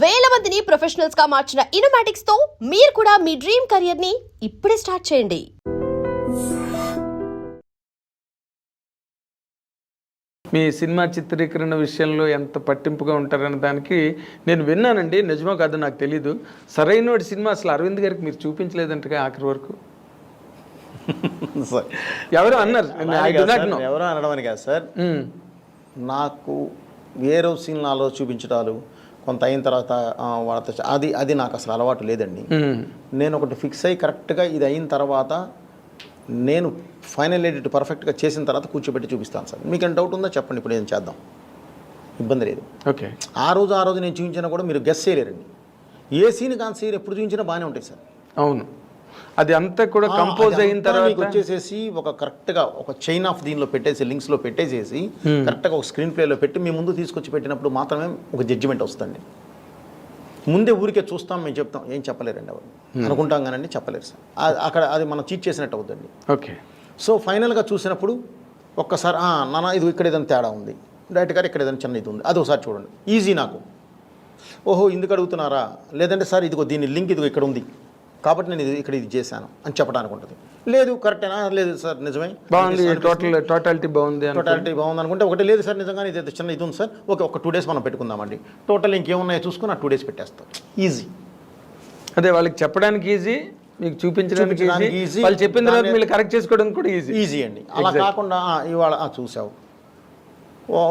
వేల మందిని ప్రొఫెషనల్స్ గా మార్చిన ఇనోమాటిక్స్ తో మీరు కూడా మీ డ్రీమ్ కెరియర్ ని ఇప్పుడే స్టార్ట్ చేయండి. మీ సినిమా చిత్రీకరణ విషయంలో ఎంత పట్టింపుగా ఉంటారనే దానికి నేను విన్నానండి, నిజమో కాదో నాకు తెలీదు. సరైన సినిమా అసలు అరవింద్ గారికి మీరు చూపించలేదంటగా ఆఖరి వరకు ఎవరో అన్నారు. ఎవరో అనడం కాదు సార్, నాకు వేరే సినిమాలో చూపించడాలు కొంత అయిన తర్వాత వాళ్ళతో అది నాకు అసలు అలవాటు లేదండి. నేను ఒకటి ఫిక్స్ అయ్యి కరెక్ట్గా ఇది అయిన తర్వాత నేను ఫైనల్ ఎడిట్ పర్ఫెక్ట్గా చేసిన తర్వాత కూర్చోబెట్టి చూపిస్తాను సార్. మీకు ఏం డౌట్ ఉందో చెప్పండి, ఇప్పుడు ఏం చేద్దాం, ఇబ్బంది లేదు. ఓకే, ఆ రోజు నేను చూపించినా కూడా మీరు గెస్ చేయలేరండి. ఏ సీన్ కాని సీన్ ఎప్పుడు చూపించినా బాగానే ఉంటాయి సార్. అవును, అది అంతా కూడా కంపోజ్ అయిన తర్వాత వచ్చేసేసి ఒక కరెక్ట్గా ఒక చైన్ ఆఫ్ దీనిలో పెట్టేసి లింక్స్లో పెట్టేసేసి కరెక్ట్గా ఒక స్క్రీన్ ప్లేలో పెట్టి మీ ముందు తీసుకొచ్చి పెట్టినప్పుడు మాత్రమే ఒక జడ్జిమెంట్ వస్తుంది. ముందే ఊరికే చూస్తాం, మేము చెప్తాం, ఏం చెప్పలేరండి ఎవరు అనుకుంటాం కానండి, చెప్పలేరు సార్. అక్కడ అది మనం చీట్ చేసినట్టు అవుతుంది. ఓకే, సో ఫైనల్గా చూసినప్పుడు ఒక్కసారి నాన్న ఇది ఇక్కడ ఏదైనా తేడా ఉంది, డైరెక్ట్ గారు ఇక్కడ ఏదైనా చిన్న ఇది ఉంది, అది ఒకసారి చూడండి. ఈజీ నాకు, ఓహో ఇందుకు అడుగుతున్నారా, లేదంటే సార్ ఇదిగో దీని లింక్ ఇదిగో ఇక్కడ ఉంది కాబట్టి నేను ఇక్కడ ఇది చేశాను అని చెప్పడానికి ఉంటుంది. లేదు కరెక్టేనా, లేదు సార్ నిజమే బాగుంది, టోటాలిటీ బాగుంది అనుకుంటే ఒకటి లేదు సార్ నిజంగానే ఇది చిన్న ఇది ఉంది సార్, ఓకే ఒక 2 days మనం పెట్టుకుందామండి, టోటల్ ఇంకేమున్నాయో చూసుకుని 2 days పెట్టేస్తాం. ఈజీ. అదే వాళ్ళకి చెప్పడానికి ఈజీ, మీకు చూపించడానికి ఈజీ, వాళ్ళు చెప్పిన తర్వాత మీరు కరెక్ట్ చేసుకోవడానికి కూడా ఈజీ అండి. అలా కాకుండా ఇవాళ చూసావు,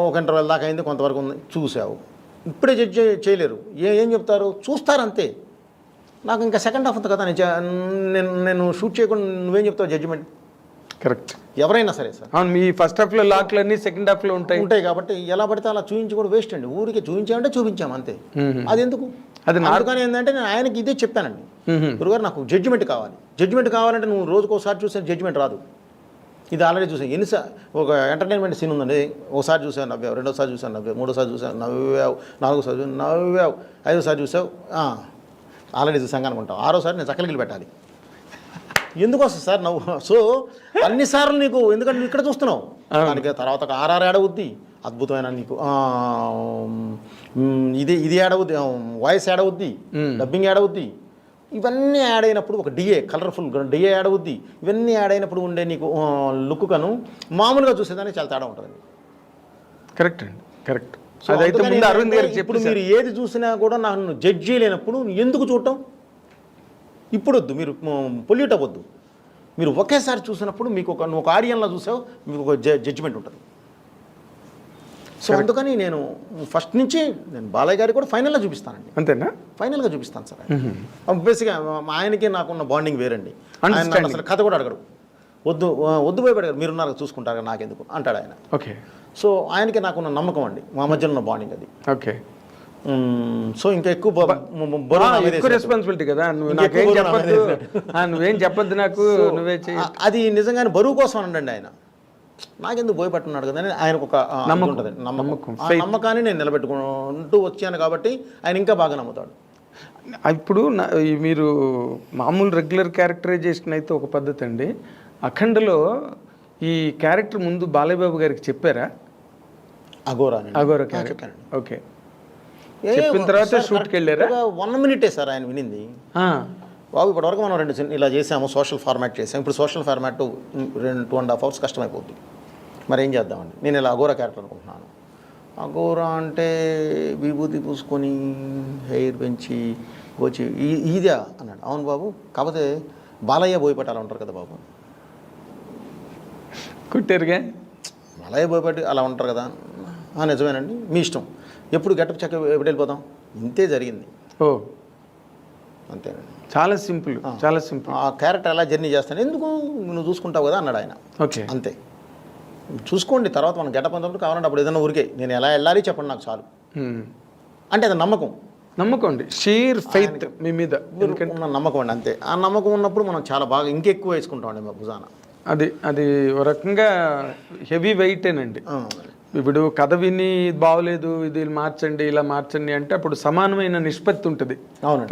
ఒక ఇంటర్వెల్ దాకా అయింది, కొంతవరకు ఉంది చూసావు, ఇప్పుడే జడ్జ్ చేయలేరు. ఏం చెప్తారు, చూస్తారు అంతే. నాకు ఇంకా సెకండ్ హాఫ్ ఉంది కదా, నేను షూట్ చేయకుండా నువ్వేం చెప్తావు జడ్జిమెంట్? కరెక్ట్, ఎవరైనా సరే సార్. అవును, మీ ఫస్ట్ హాఫ్లో లాక్లు అన్నీ సెకండ్ హాఫ్లో ఉంటాయి కాబట్టి ఎలా పడితే అలా చూపించి కూడా వేస్ట్ అండి. ఊరికి చూపించామంటే చూపించాము అంతే. అది ఎందుకు, అది నాలుగానే ఏంటంటే నేను ఆయనకి ఇదే చెప్పానండి, గురుగారు నాకు జడ్జిమెంట్ కావాలి. జడ్జిమెంట్ కావాలంటే నువ్వు రోజుకోసారి చూసే జడ్జిమెంట్ రాదు. ఇది ఆల్రెడీ చూసాను ఎన్నిసార్లు. ఒక ఎంటర్టైన్మెంట్ సీన్ ఉందండి, ఒకసారి చూసావు నవ్వావు, రెండోసారి చూసాను నవ్వావు, మూడోసారి చూసావు నవ్వావు, నాలుగోసారి చూసావు నవ్వావు, ఐదోసారి చూసావు ఆల్రెడీ చూసాం అనుకుంటాం, ఆరోసారి నేను చక్కలికి పెట్టాలి. ఎందుకు వస్తుంది సార్ నవ్వు? సో అన్నిసార్లు నీకు, ఎందుకంటే నువ్వు ఇక్కడ చూస్తున్నావు, దానికి తర్వాత ఒక ఆర్ఆర్ యాడ్ అవుద్ది, అద్భుతమైన నీకు ఇది యాడ్ అవుద్ది, వాయిస్ యాడ్ అవుద్ది, డబ్బింగ్ యాడ్ అవుద్ది. ఇవన్నీ యాడ్ అయినప్పుడు ఒక డిఏ, కలర్ఫుల్ డిఏ యాడ్ అవుద్ది. ఇవన్నీ యాడ్ అయినప్పుడు ఉండే నీకు లుక్ కను మామూలుగా చూసేదానికి చాలా తేడా ఉంటుంది. కరెక్ట్ అండి, కరెక్ట్. అదైతే ముందు అరవింద్ గారికి ఇప్పుడు మీరు ఏది చూసినా కూడా నన్ను జడ్జ్ చేయలేనప్పుడు ఎందుకు చూడటం? ఇప్పుడు వద్దు, మీరు పొల్యూట్ అవ్వద్దు. మీరు ఒకేసారి చూసినప్పుడు మీకు ఒక ఆడియన్లా చూసావు, మీకు ఒక జడ్జిమెంట్ ఉంటుంది. సో అందుకని నేను ఫస్ట్ నుంచి నేను బాలయ్య గారికి కూడా ఫైనల్గా చూపిస్తానండి. అంతేనా? ఫైనల్గా చూపిస్తాను సార్. బేసిక్గా ఆయనకి నాకున్న బాండింగ్ వేరండి. ఆయన అసలు కథ కూడా అడగడు, వద్దు భయపడగారు, మీరున్నారు చూసుకుంటారు నాకెందుకు అంటాడు ఆయన. ఓకే, సో ఆయనకి నాకున్న నమ్మకం అండి, మా మధ్యలో ఉన్న బాండింగ్ అది. ఓకే, సో ఇంకా ఎక్కువ రెస్పాన్సిబిలిటీ కదా, నువ్వేం చెప్పద్దు నాకు, నువ్వే అది నిజంగానే బరువు కోసం అనండి. ఆయన నాకెందుకు భయపట్టున్నాడు కదా అని ఆయనకు ఒక నమ్మకం. ఆ నమ్మకాన్ని నేను నిలబెట్టుకుంటూ వచ్చాను కాబట్టి ఆయన ఇంకా బాగా నమ్ముతాడు. ఇప్పుడు మీరు మామూలు రెగ్యులర్ క్యారెక్టరైజేషన్ అయితే ఒక పద్ధతి అండి, అఖండలో ఈ క్యారెక్టర్ ముందు బాలయ్య బాబు గారికి చెప్పారా? అఘోరా క్యారెక్టర్. ఓకే, చెప్పిన తర్వాత షూట్కి వెళ్ళారా? 1 minute సార్ ఆయన వినింది. బాబు ఇప్పటివరకు మనం 2 ఇలా చేసాము, సోషల్ ఫార్మాట్ చేసాము, ఇప్పుడు సోషల్ ఫార్మాట్ 2.5 hours కష్టమైపోద్ది, మరి ఏం చేద్దామండి. నేను ఇలా అఘోరా క్యారెక్టర్ అనుకుంటున్నాను. అఘోరా అంటే విభూతి పూసుకొని హెయిర్ పెంచి వచ్చి ఇదా అన్నాడు. అవును బాబు, కాకపోతే బాలయ్య బోయపట్టాలి ఉంటారు కదా బాబు. కుట్టారుగా, బాలయ్య బోయపట్టి అలా ఉంటారు కదా. నిజమేనండి, మీ ఇష్టం, ఎప్పుడు గెటప్ చెక్క ఎప్పుడు వెళ్ళిపోతాం, ఇంతే జరిగింది. ఓ అంతేనండి, చాలా సింపుల్, చాలా సింపుల్. ఆ క్యారెక్టర్ ఎలా జర్నీ చేస్తాను, ఎందుకు నువ్వు చూసుకుంటావు కదా అన్నాడు ఆయన. ఓకే, అంతే, చూసుకోండి, తర్వాత మనం గెటప్ అంతప్పుడు కావాలంటే అప్పుడు ఏదైనా ఊరికే నేను ఎలా వెళ్ళాలి చెప్పండి నాకు చాలు అంటే అది నమ్మకం అండి, షీర్ ఫెయిత్ మీ మీద ఉన్న నమ్మకం అండి, అంతే. ఆ నమ్మకం ఉన్నప్పుడు మనం చాలా బాగా ఇంకెక్కువ వేసుకుంటామండి మా భుజాన. అది ఒక రకంగా హెవీ వెయిటేనండి. ఇప్పుడు కథ విని బాగోలేదు, ఇది మార్చండి, ఇలా మార్చండి అంటే అప్పుడు సమానమైన నిష్పత్తి ఉంటుంది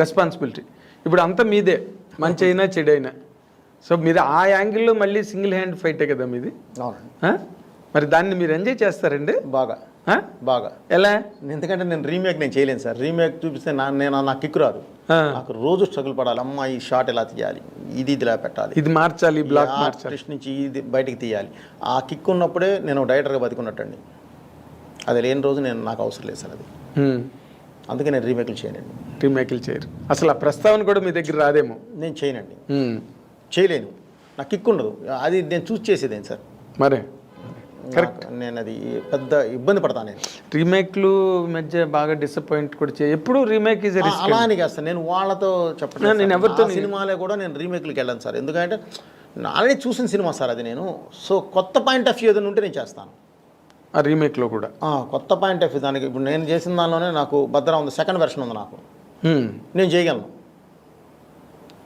రెస్పాన్సిబిలిటీ. ఇప్పుడు అంతా మీదే, మంచి అయినా చెడైనా. సో మీరు ఆ యాంగిల్లో మళ్ళీ సింగిల్ హ్యాండ్ ఫైటే కదా మీది. మరి దాన్ని మీరు ఎంజాయ్ చేస్తారండి బాగా. బాగా. ఎలా? ఎందుకంటే నేను రీమేక్ చేయలేను సార్. రీమేక్ చూపిస్తే నాకు కిక్ రాదు. నాకు రోజు స్ట్రగుల్ పడాలి. అమ్మ ఈ షాట్ ఎలా తీయాలి, ఇది ఇలా పెట్టాలి, ఇది మార్చాలి, బ్లాక్ మార్చాలి, నుంచి ఇది బయటికి తీయాలి. ఆ కిక్ ఉన్నప్పుడే నేను డైరెక్టర్గా బతికున్నట్టండి. అది లేని రోజు నాకు అవసరం లేదు సార్ అది. అందుకే నేను రీమేక్లు చేయనండి. రీమేక్లు చేయరు అసలు. ఆ ప్రస్తావన కూడా మీ దగ్గర రాదేమో. నేను చేయనండి, చేయలేను. నాకు కిక్ ఉండదు. అది నేను చూస్ చేసేదేం సార్. మరే కరెక్ట్. నేను అది పెద్ద ఇబ్బంది పడతాను. నేను రీమేక్లు మధ్య బాగా డిసప్పాయింట్ కూడా ఎప్పుడు రీమేక్ ఈజ్ అలా అని కాదు సార్. నేను వాళ్ళతో చెప్పలేదు. నేను ఎవరితో సినిమాలే కూడా నేను రీమేక్లకి వెళ్ళాను సార్. ఎందుకంటే ఆల్రెడీ చూసిన సినిమా సార్ అది. నేను సో కొత్త పాయింట్ ఆఫ్ వ్యూ ఏదైనా ఉంటే నేను చేస్తాను ఆ రీమేక్లో కూడా. కొత్త పాయింట్ ఆఫ్ వ్యూ దానికి. ఇప్పుడు నేను చేసిన దానిలోనే నాకు భద్ర ఉంది, సెకండ్ వెర్షన్ ఉంది. నాకు నేను చేయగలను.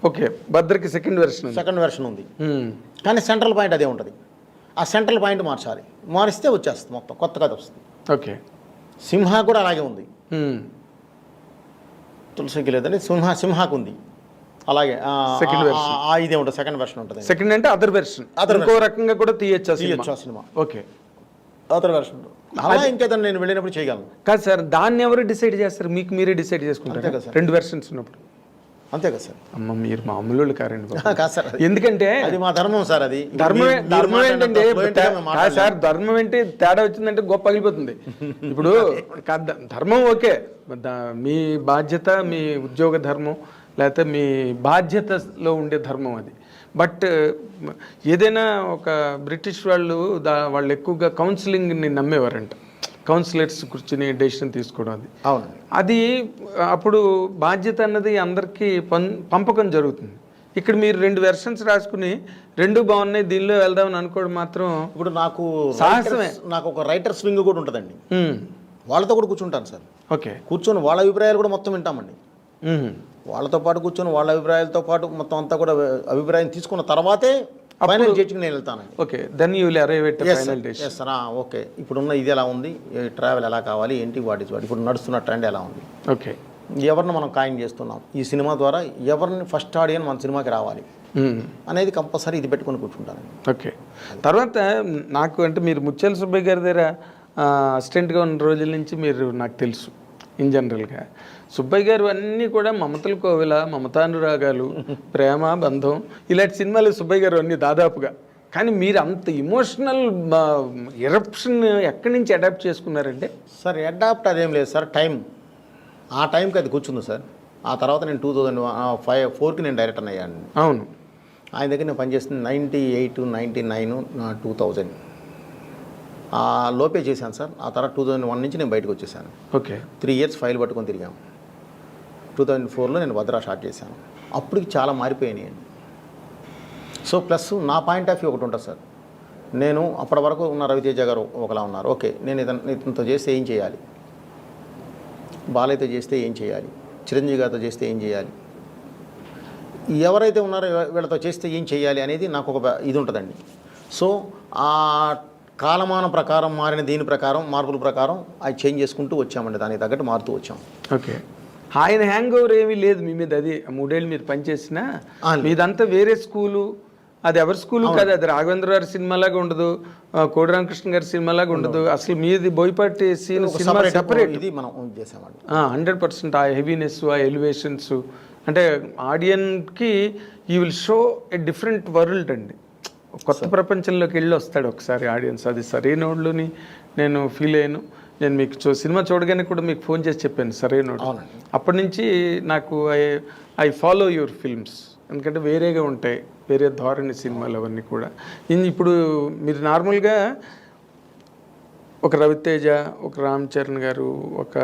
ఓకే, భద్రకి సెకండ్ వెర్షన్ ఉంది, కానీ సెంట్రల్ పాయింట్ అదే ఉంటుంది. ఆ సెంట్రల్ పాయింట్ మార్చాలి. మారిస్తే వచ్చేస్తుంది, మొత్తం కొత్త కథ వస్తుంది. ఓకే, సింహ కూడా అలాగే ఉంది. తులసికి లేదని సింహాకు ఉంది అలాగే. ఇదే ఉంటుంది, సెకండ్ వెర్షన్ ఉంటుంది. సెకండ్ అంటే అదర్ వెర్షన్, ఇంకో రకంగా కూడా తీయచ్చు సినిమా. ఓకే, అదర్ వెర్షన్ అలా ఇంకేదన్నా నేను వెళ్ళినప్పుడు చేయగలను. కాదు సార్, దాన్ని ఎవరు డిసైడ్ చేస్తారు? మీకు మీరే డిసైడ్ చేసుకుంటారు కదా రెండు వెర్షన్స్ ఉన్నప్పుడు. అంతే కదా సార్. అమ్మ మీరు మామూలు కారండి. కాదు సార్, ఎందుకంటే అది మా ధర్మం సార్. అది ధర్మం ఏంటంటే సార్, ధర్మం ఏంటి తేడా వచ్చిందంటే గొప్ప పగిలిపోతుంది. ఇప్పుడు ధర్మం ఓకే, మీ బాధ్యత, మీ ఉద్యోగ ధర్మం, లేకపోతే మీ బాధ్యతలో ఉండే ధర్మం అది. బట్ ఏదైనా ఒక బ్రిటిష్ వాళ్ళు ఎక్కువగా కౌన్సిలింగ్ని నమ్మేవారంట. కౌన్సిలర్స్ కూర్చుని డెసిషన్ తీసుకోవడం అది. అవును, అది అప్పుడు బాధ్యత అన్నది అందరికీ పంపకం జరుగుతుంది. ఇక్కడ మీరు రెండు వెర్షన్స్ రాసుకుని రెండు బాగున్నాయి దీనిలో వెళ్దామని అనుకోవడం మాత్రం ఇప్పుడు నాకు సాహసమే. నాకు ఒక రైటర్స్ వింగ్ కూడా ఉంటుందండి. వాళ్ళతో కూడా కూర్చుంటాను సార్. ఓకే, కూర్చొని వాళ్ళ అభిప్రాయాలు కూడా మొత్తం వింటామండి. వాళ్ళతో పాటు కూర్చొని వాళ్ళ అభిప్రాయాలతో పాటు మొత్తం అంతా కూడా అభిప్రాయం తీసుకున్న తర్వాతే ఫైనల్ జడ్జికి నేను వెళ్తానండి. Okay, then you will arrive at final decision. Yes sir. Okay, ఇప్పుడున్న ఇది ఎలా ఉంది, ట్రావెల్ ఎలా కావాలి, ఏంటి, వాటి ఇప్పుడు నడుస్తున్న ట్రెండ్ ఎలా ఉంది, ఓకే, ఎవరిని మనం ఖాయం చేస్తున్నాం, ఈ సినిమా ద్వారా ఎవరిని ఫస్ట్ ఆడియన్స్ మన సినిమాకి రావాలి అనేది కంపల్సరీ ఇది పెట్టుకొని కూర్చుంటాను. ఓకే, తర్వాత నాకు అంటే మీరు ముత్యాల సుబ్బయ్య గారి దగ్గర అసిస్టెంట్గా ఉన్న రోజుల నుంచి మీరు నాకు తెలుసు. ఇన్ జనరల్గా సుబ్బయ్య గారు అన్నీ కూడా మమతల కోవిల, మమతానురాగాలు, ప్రేమ, బంధం ఇలాంటి సినిమాలు సుబ్బయ్య గారు అన్నీ దాదాపుగా. కానీ మీరు అంత ఇమోషనల్ ఎరప్షన్ ఎక్కడి నుంచి అడాప్ట్ చేసుకున్నారంటే? సార్ అడాప్ట్ అదేం లేదు సార్, టైం. ఆ టైంకి అది కూర్చుంది సార్. ఆ తర్వాత నేను 2004కి నేను డైరెక్టర్ అయ్యాను. అవును, ఆయన దగ్గర నేను పనిచేస్తుంది 98, 99, 2000 ఆ లోపే చేశాను సార్. ఆ తర్వాత 2001 నుంచి నేను బయటకు వచ్చేసాను. ఓకే, 3 years ఫైల్ పట్టుకొని తిరిగాము. 2004లో నేను భద్రా స్టార్ట్ చేశాను. అప్పటికి చాలా మారిపోయినాయండి. సో ప్లస్ నా పాయింట్ ఆఫ్ వ్యూ ఒకటి ఉంటుంది సార్. నేను అప్పటి వరకు ఉన్న రవితేజ గారు ఒకలా ఉన్నారు. ఓకే, నేను ఇతనితో చేస్తే ఏం చేయాలి, బాలయ్యతో చేస్తే ఏం చేయాలి, చిరంజీవి గారితో చేస్తే ఏం చేయాలి, ఎవరైతే ఉన్నారో వీళ్ళతో చేస్తే ఏం చేయాలి అనేది నాకు ఒక ఇది ఉంటుందండి. సో ఆ కాలమాన ప్రకారం మారిన దీని ప్రకారం మార్పుల ప్రకారం అది చేంజ్ చేసుకుంటూ వచ్చామండి. దానికి తగ్గట్టు మారుతూ వచ్చాం. ఓకే, ఆయన హ్యాంగ్ ఓవర్ ఏమీ లేదు మీ మీద. అది 3 ఏళ్ళు మీరు పనిచేసినా మీదంతా వేరే స్కూలు. అది ఎవరి స్కూలు కాదు, అది రాఘవేంద్ర గారి సినిమాలాగా ఉండదు, కోడి రామకృష్ణ గారి సినిమాలాగా ఉండదు. అసలు మీది బోయపాటి సీన్ సినిమా సెపరేట్. ఇది మనం చేసామండి 100%. ఆ హెవీనెస్, ఆ ఎలివేషన్స్ అంటే ఆడియన్కి you will show a different world అండి. కొత్త ప్రపంచంలోకి వెళ్ళి వస్తాడు ఒకసారి ఆడియన్స్. అది సరైనోళ్ళని నేను ఫీల్ అయ్యాను. నేను మీకు సినిమా చూడగానే కూడా మీకు ఫోన్ చేసి చెప్పాను సరైనోడు. అప్పటి నుంచి నాకు ఐ ఫాలో యువర్ ఫిల్మ్స్. ఎందుకంటే వేరేగా ఉంటాయి, వేరే ధోరణి సినిమాలు అవన్నీ కూడా. ఇప్పుడు మీరు నార్మల్గా ఒక రవితేజ, ఒక రామ్ చరణ్ గారు, ఒక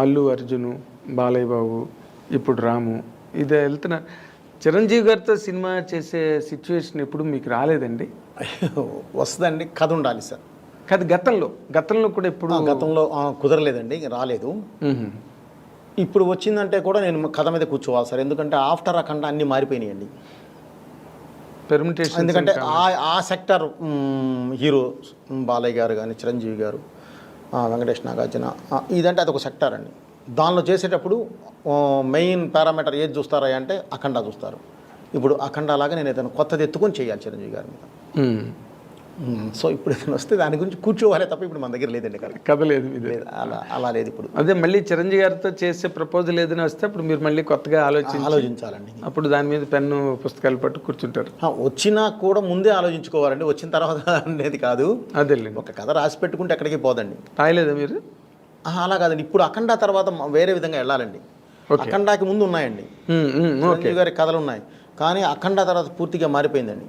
అల్లు అర్జును, బాలయ్య బాబు, ఇప్పుడు రాము, ఇదే వెళ్తున్నారు. చిరంజీవి గారితో సినిమా చేసే సిచ్యువేషన్ ఎప్పుడు మీకు రాలేదండి? వస్తుందండి, కథ ఉండాలి సార్. కథ గతంలో కూడా ఎప్పుడు? గతంలో కుదరలేదండి, రాలేదు. ఇప్పుడు వచ్చిందంటే కూడా నేను కథ మీద కూర్చోవాలి సార్. ఎందుకంటే ఆఫ్టర్ అఖండ అన్నీ మారిపోయినాయండి. పెర్మిటేషన్. ఎందుకంటే ఆ సెక్టర్ హీరో బాలయ్య గారు కానీ, చిరంజీవి గారు, వెంకటేష్ నాగార్జున, ఇదంటే అదొక సెక్టర్ అండి. దానిలో చేసేటప్పుడు మెయిన్ పారామీటర్ ఏది చూస్తారా అంటే అఖండ చూస్తారు. ఇప్పుడు అఖండ లాగా నేను ఏదైనా కొత్తది ఎత్తుకొని చేయాలి చిరంజీవి గారి మీద. సో ఇప్పుడు ఏదైనా వస్తే దాని గురించి కూర్చోవాలే తప్ప ఇప్పుడు మన దగ్గర లేదండి కథ. కథ లేదు మీ దగ్గర. లేదు, అలా లేదు ఇప్పుడు. అదే మళ్ళీ చిరంజీవి గారితో చేసే ప్రపోజల్ ఏదైనా వస్తే అప్పుడు మీరు మళ్ళీ కొత్తగా ఆలోచించాలండి. అప్పుడు దాని మీద పెన్ను పుస్తకాలు పట్టు కూర్చుంటారు. వచ్చినా కూడా ముందే ఆలోచించుకోవాలండి, వచ్చిన తర్వాత అనేది కాదు. అదేలేండి. ఒక కథ రాసి పెట్టుకుంటే ఎక్కడికి పోదండి. రాయలేదా మీరు? అలా కాదండి, ఇప్పుడు అఖండ తర్వాత వేరే విధంగా వెళ్ళాలండి. అఖండాకి ముందు ఉన్నాయండి, చిరంజీవి గారి కథలు ఉన్నాయి, కానీ అఖండ తర్వాత పూర్తిగా మారిపోయిందండి.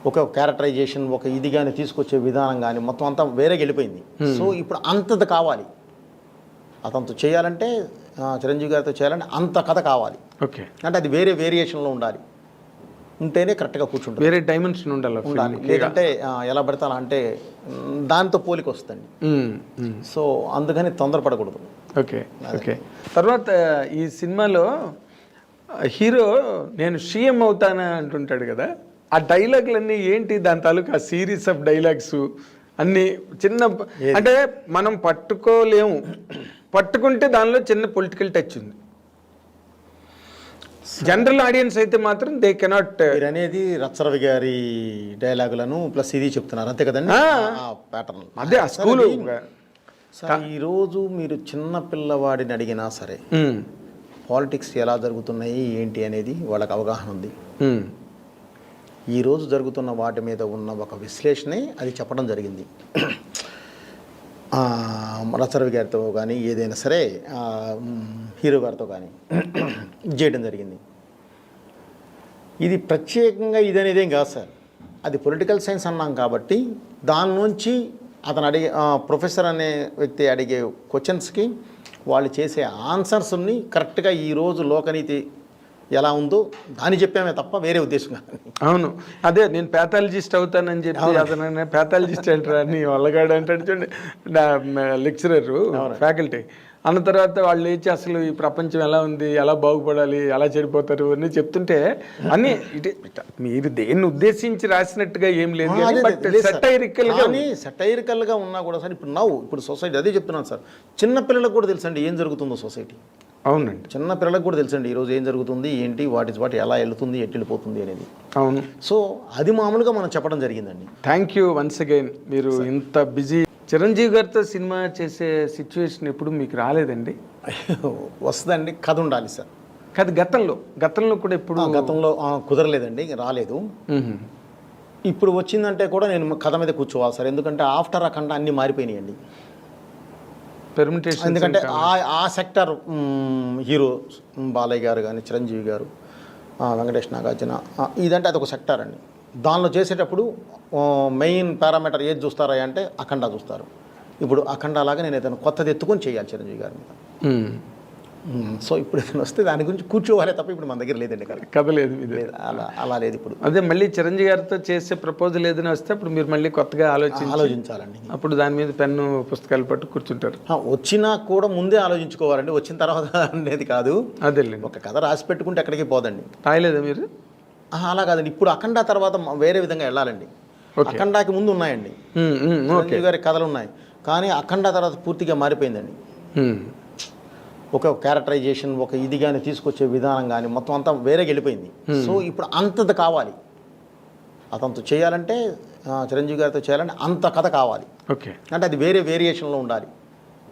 ఒక క్యారెక్టరైజేషన్, ఒక ఇది కానీ తీసుకొచ్చే విధానం కానీ మొత్తం అంతా వేరేగా వెళ్ళిపోయింది. సో ఇప్పుడు అంతది కావాలి, అతనితో చేయాలంటే, చిరంజీవి గారితో చేయాలంటే అంత కథ కావాలి. ఓకే. అంటే అది వేరే వేరియేషన్లో ఉండాలి, ఉంటేనే కరెక్ట్గా కూర్చుంటుంది. వేరే డైమెన్షన్ ఉండాలి. లేదంటే ఎలా పడతా అంటే దాంతో పోలిక వస్తుంది. సో అందుకని తొందరపడకూడదు. ఓకే. ఓకే. తర్వాత ఈ సినిమాలో హీరో నేను సీఎం అవుతానా అంటుంటాడు కదా, ఆ డైలాగులన్నీ ఏంటి? దాని తాలూకు ఆ సిరీస్ ఆఫ్ డైలాగ్స్ అన్నీ చిన్న, అంటే మనం పట్టుకోలేము, పట్టుకుంటే దానిలో చిన్న పొలిటికల్ టచ్ ఉంది. జనరల్ ఆడియన్స్ అయితే మాత్రం దే కెనాట్. అనేది రచ్చరవి గారి డైలాగులను ప్లస్ ఇది చెప్తున్నారు అంతే కదండి, ప్యాటర్న్ అదే ఆ స్కూలు. ఈరోజు మీరు చిన్న పిల్లవాడిని అడిగినా సరే పాలిటిక్స్ ఎలా జరుగుతున్నాయి ఏంటి అనేది వాళ్ళకి అవగాహన ఉంది. ఈరోజు జరుగుతున్న వాటి మీద ఉన్న ఒక విశ్లేషణే అది చెప్పడం జరిగింది. రచ్చరవి గారితో కానీ ఏదైనా సరే హీరో గారితో కానీ చేయడం జరిగింది. ఇది ప్రత్యేకంగా ఇది అనేది ఏం కాదు సార్, అది పొలిటికల్ సైన్స్ అన్నాం కాబట్టి దాని నుంచి అతను అడిగే ప్రొఫెసర్ అనే వ్యక్తి అడిగే క్వశ్చన్స్కి వాళ్ళు చేసే ఆన్సర్స్ని కరెక్ట్గా ఈరోజు లోకనీతి ఎలా ఉందో దాన్ని చెప్పామే తప్ప వేరే ఉద్దేశం కాదు. అవును, అదే నేను ప్యాథాలజిస్ట్ అవుతానని చెప్పి అతను ప్యాథాలజిస్ట్ అంటారు అని వాళ్ళగాడు అంటాడు చూడండి, లెక్చరర్ ఫ్యాకల్టీ అన్న తర్వాత వాళ్ళు లేచి అసలు ఈ ప్రపంచం ఎలా ఉంది, ఎలా బాగుపడాలి, ఎలా చెడిపోతారు అని చెప్తుంటే అన్నీ ఇటు మీరు దేన్ని ఉద్దేశించి రాసినట్టుగా ఏం లేదు, బట్ సెటైరికల్గా ఉన్నా కూడా సార్ ఇప్పుడు సొసైటీ అదే చెప్తున్నాను సార్, చిన్న పిల్లలకు కూడా తెలుసండి ఏం జరుగుతుందో సొసైటీ. అవునండి, చిన్న పిల్లలకు కూడా తెలుసండి ఈరోజు ఏం జరుగుతుంది ఏంటి, వాటి ఎలా వెళ్తుంది ఎట్టి వెళ్ళిపోతుంది అనేది. అవును. సో అది మామూలుగా మనం చెప్పడం జరిగిందండి. Thank you once again. మీరు ఇంత బిజీ. చిరంజీవి గారితో సినిమా చేసే సిచ్యువేషన్ ఎప్పుడు మీకు రాలేదండి? వస్తుందండి, కథ ఉండాలి సార్. కథ గతంలో కూడా ఎప్పుడు? గతంలో కుదరలేదండి, రాలేదు. ఇప్పుడు వచ్చిందంటే కూడా నేను కథ మీద కూర్చోవాలి సార్, ఎందుకంటే ఆఫ్టర్ అఖండ అన్నీ మారిపోయినాయండి. పెర్మిటేషన్, ఎందుకంటే ఆ సెక్టర్ హీరో బాలయ్య గారు కానీ చిరంజీవి గారు, వెంకటేష్ నాగార్జున, ఇదంటే అదొక సెక్టర్ అండి. దానిలో చేసేటప్పుడు మెయిన్ పారామీటర్ ఏది చూస్తారా అంటే అఖండ చూస్తారు. ఇప్పుడు అఖండ లాగా నేను ఏదైనా కొత్తది ఎత్తుకొని చేయాలి చిరంజీవి గారి మీద. సో ఇప్పుడు ఏదైనా వస్తే దాని గురించి కూర్చోవాలే తప్ప ఇప్పుడు మన దగ్గర లేదండి కథ లేదు మీ దగ్గర. అలా లేదు ఇప్పుడు. అదే మళ్ళీ చిరంజీవి గారితో చేసే ప్రపోజల్ ఏదైనా వస్తే అప్పుడు మీరు మళ్ళీ కొత్తగా ఆలోచించాలండి. అప్పుడు దాని మీద పెన్ను పుస్తకాలు పట్టు కూర్చుంటారు. వచ్చినా కూడా ముందే ఆలోచించుకోవాలండి, వచ్చిన తర్వాత అనేది కాదు. అదేలేండి. ఒక కథ రాసి పెట్టుకుంటే ఎక్కడికి పోదండి. రాయలేదా మీరు? అలా కాదండి, ఇప్పుడు అఖండ తర్వాత వేరే విధంగా వెళ్ళాలండి. అఖండాకి ముందు ఉన్నాయండి, చిరంజీవి గారి కథలు ఉన్నాయి, కానీ అఖండ తర్వాత పూర్తిగా మారిపోయిందండి. ఒక క్యారెక్టరైజేషన్, ఒక ఇది కానీ తీసుకొచ్చే విధానం కానీ మొత్తం అంతా వేరేగా వెళ్ళిపోయింది. సో ఇప్పుడు అంతది కావాలి, అతనితో చేయాలంటే, చిరంజీవి గారితో చేయాలంటే అంత కథ కావాలి. ఓకే. అంటే అది వేరే వేరియేషన్లో ఉండాలి,